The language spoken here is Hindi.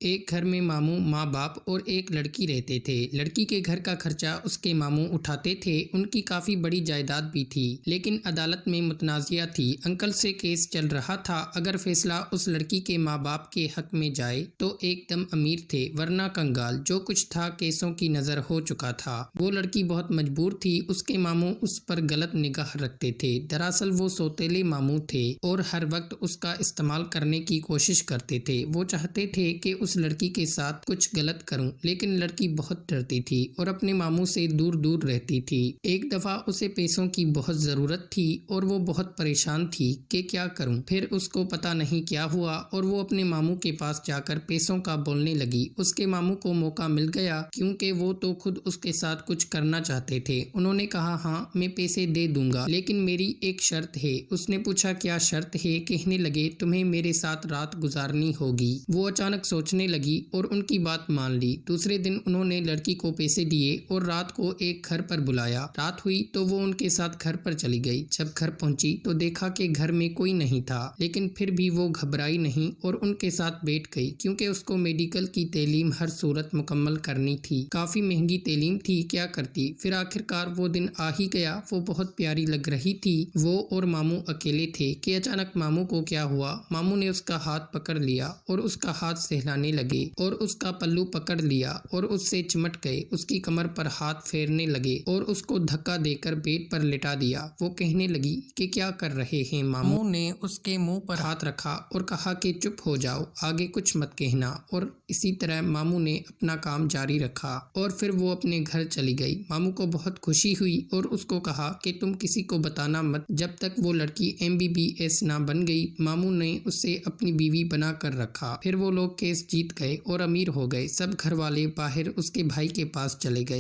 एक घर में मामू, माँ बाप और एक लड़की रहते थे। लड़की के घर का खर्चा उसके मामू उठाते थे। उनकी काफी बड़ी जायदाद भी थी, लेकिन अदालत में मुतनाज़िया थी। अंकल से केस चल रहा था। अगर फैसला उस लड़की के माँ बाप के हक में जाए तो एकदम अमीर थे, वरना कंगाल। जो कुछ था केसों की नजर हो चुका था। वो लड़की बहुत मजबूर थी। उसके मामू उस पर गलत निगाह रखते थे। दरअसल वो सौतेले मामू थे और हर वक्त उसका इस्तेमाल करने की कोशिश करते थे। वो चाहते थे कि उस लड़की के साथ कुछ गलत करूं, लेकिन लड़की बहुत डरती थी और अपने मामू से दूर दूर रहती थी। एक दफा उसे पैसों की बहुत जरूरत थी और वो बहुत परेशान थी कि क्या करूं। फिर उसको पता नहीं क्या हुआ और वो अपने मामू के पास जाकर पैसों का बोलने लगी। उसके मामू को मौका मिल गया, क्योंकि वो तो खुद उसके साथ कुछ करना चाहते थे। उन्होंने कहा, हाँ मैं पैसे दे दूंगा, लेकिन मेरी एक शर्त है। उसने पूछा, क्या शर्त है? कहने लगे, तुम्हें मेरे साथ रात गुजारनी होगी। वो अचानक सोचने लगी और उनकी बात मान ली। दूसरे दिन उन्होंने लड़की को पैसे दिए और रात को एक घर पर बुलाया। रात हुई तो वो उनके साथ घर पर चली गई। जब घर पहुंची तो देखा कि घर में कोई नहीं था, लेकिन फिर भी वो घबराई नहीं और उनके साथ बैठ गई, क्योंकि उसको मेडिकल की तालीम हर सूरत मुकम्मल करनी थी। काफी महंगी तालीम थी, क्या करती। फिर आखिरकार वो दिन आ ही गया। वो बहुत प्यारी लग रही थी। वो और मामू अकेले थे कि अचानक मामू को क्या हुआ। मामू ने उसका हाथ पकड़ लिया और उसका हाथ सहलाने लगे और उसका पल्लू पकड़ लिया और उससे चिमट गए। उसकी कमर पर हाथ फेरने लगे और उसको धक्का देकर बेड पर लिटा दिया। वो कहने लगी कि क्या कर रहे हैं। मामू ने उसके मुंह पर हाथ रखा और कहा कि चुप हो जाओ, आगे कुछ मत कहना। और इसी तरह मामू ने अपना काम जारी रखा और फिर वो अपने घर चली गई। मामू को बहुत खुशी हुई और उसको कहा कि तुम किसी को बताना मत जब तक वो लड़की MBBS ना बन गई। मामू ने उससे अपनी बीवी बना कर रखा। फिर वो लोग केस जीत गए और अमीर हो गए। सब घर वाले बाहर उसके भाई के पास चले गए।